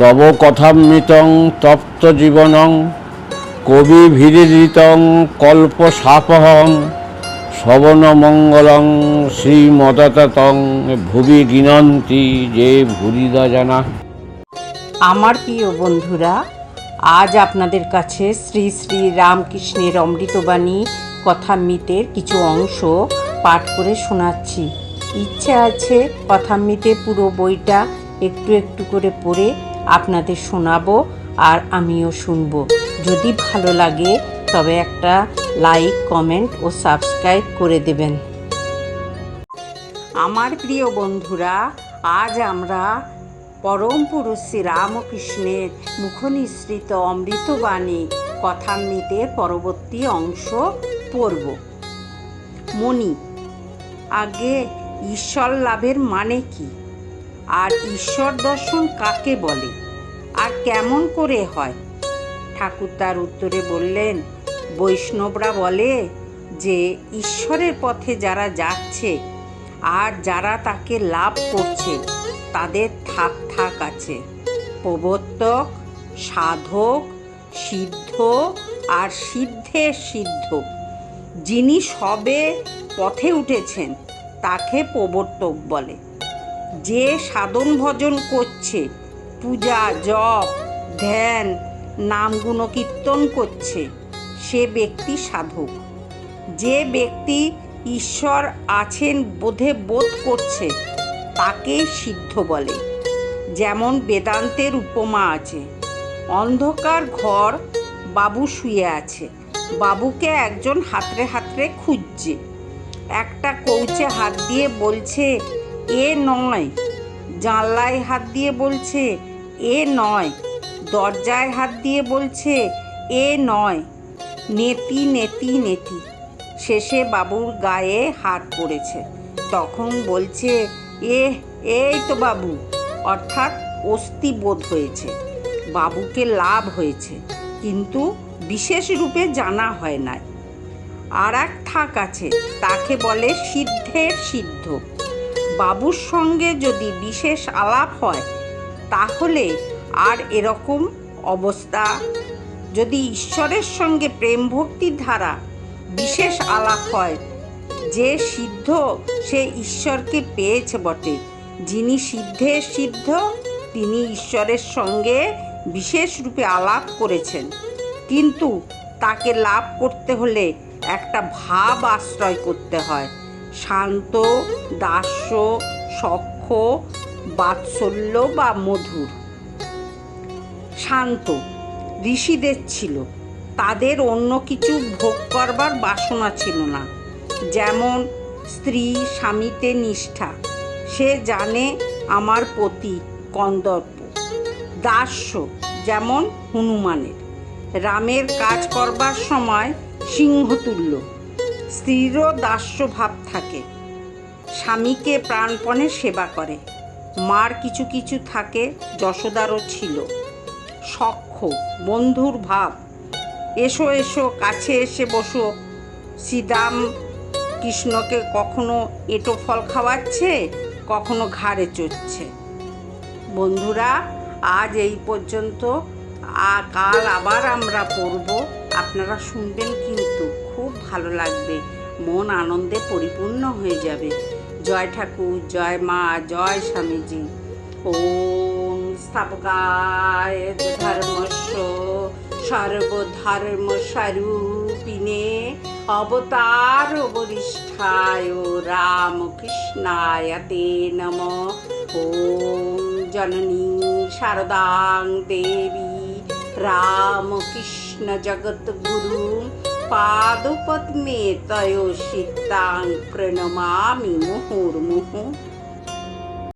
তব কথামৃতং তপ্ত জীবনং কবিভিরিদিতং কল্পসাপহং শ্রবণমঙ্গলং শ্রীমদততং ভুবি গিনন্তি যে ভুরিদা জানা। আমার প্রিয় বন্ধুরা, আজ আপনাদের কাছে শ্রী শ্রী রামকৃষ্ণের অমৃতবাণী কথামৃতের কিছু অংশ পাঠ করে শোনাচ্ছি। ইচ্ছে আছে কথামৃতের পুরো বইটা একটু একটু করে পড়ে আপনাদের শোনাবো আর আমিও শুনবো। যদি ভালো লাগে তবে একটা লাইক, কমেন্ট ও সাবস্ক্রাইব করে দেবেন। আমার প্রিয় বন্ধুরা, আজ আমরা পরম পুরুষ শ্রী রামকৃষ্ণের মুখনিসৃত অমৃতবাণী কথামৃতের পরবর্তী অংশ পড়ব। মণি, আগে ঈশ্বর লাভের মানে কি, আর ঈশ্বর দর্শন কাকে বলে, আর কেমন করে হয়? ঠাকুর তার উত্তরে বললেন, বৈষ্ণবরা বলে যে ঈশ্বরের পথে যারা যাচ্ছে আর যারা তাকে লাভ করছে তাদের থাক আছে। প্রবর্তক, সাধক, সিদ্ধ আর সিদ্ধের সিদ্ধ। যিনি সবে পথে উঠেছেন তাকে প্রবর্তক বলে। যে সাধন ভজন করছে, পূজা, জপ, ধ্যান, নাম গুণকীর্তন করছে, সে ব্যক্তি সাধক। যে ব্যক্তি ঈশ্বর আছেন বোধ করছে তাকে সিদ্ধ বলে। যেমন বেদান্তের উপমা আছে। অন্ধকার ঘর, বাবু শুয়ে আছে। বাবুকে একজন হাতড়ে হাতড়ে খুঁজছে। একটা কৌচে হাত দিয়ে বলছে এ নয়, জানলায় হাত দিয়ে বলছে এ নয়, দরজায় হাত দিয়ে বলছে এ নয়, নেতি নেতি নেতি। শেষে বাবুর গায়ে হাত পড়েছে। তখন বলছে এই তো বাবু, অর্থাৎ অস্থি বোধ হয়েছে। বাবুকে লাভ হয়েছে, কিন্তু বিশেষ রূপে জানা হয় নাই। আর এক থাক আছে, তাকে বলে সিদ্ধের সিদ্ধ। বাবুর সঙ্গে যদি বিশেষ আলাপ হয় তাহলে আর এরকম অবস্থা। যদি ঈশ্বরের সঙ্গে প্রেম ভক্তির ধারা বিশেষ আলাপ হয়, যে সিদ্ধ সে ঈশ্বরকে পেয়েছে বটে। যিনি সিদ্ধের সিদ্ধ তিনি ঈশ্বরের সঙ্গে বিশেষ রূপে আলাপ করেছেন, কিন্তু তাকে লাভ করতে হলে একটা ভাব আশ্রয় করতে হয়। শান্ত, দাস্য, সখ্য, বাৎসল্য বা মধুর। শান্ত ঋষিদের ছিল, তাদের অন্য কিছু ভোগ করবার বাসনা ছিল না। যেমন স্ত্রী স্বামীতে নিষ্ঠা, সে জানে আমার পতি কন্দর্প। দাস্য যেমন হনুমানের, রামের কাজ করবার সময় সিংহতুল্য। স্ত্রীরও দাস্য ভাব থাকে, স্বামীকে প্রাণপণে সেবা করে। মার কিছু কিছু থাকে, যশোদারও ছিল। সখ্য বন্ধুর ভাব, এসো এসো, কাছে এসে বসো। শ্রীরাম কৃষ্ণকে কখনো এঁটো ফল খাওয়াচ্ছে, কখনো ঘাড়ে চড়ছে। বন্ধুরা, আজ এই পর্যন্ত। কাল আবার আমরা পড়ব। আপনারা শুনবেন, কিন্তু খুব ভালো লাগবে, মন আনন্দে পরিপূর্ণ হয়ে যাবে। জয় ঠাকুর, জয় মা, জয় স্বামীজি। ওম স্থাপকায় ধর্মস্য সর্বধর্ম স্বরূপিণে অবতার বরিষ্ঠায় রামকৃষ্ণায় তে নমঃ। ওম জননী শারদাং দেবী রামকৃষ্ণ জগদ্গুরু পাদপদ্মে তয়োষিতাং প্রণমামি মুহুর্মুহুঃ।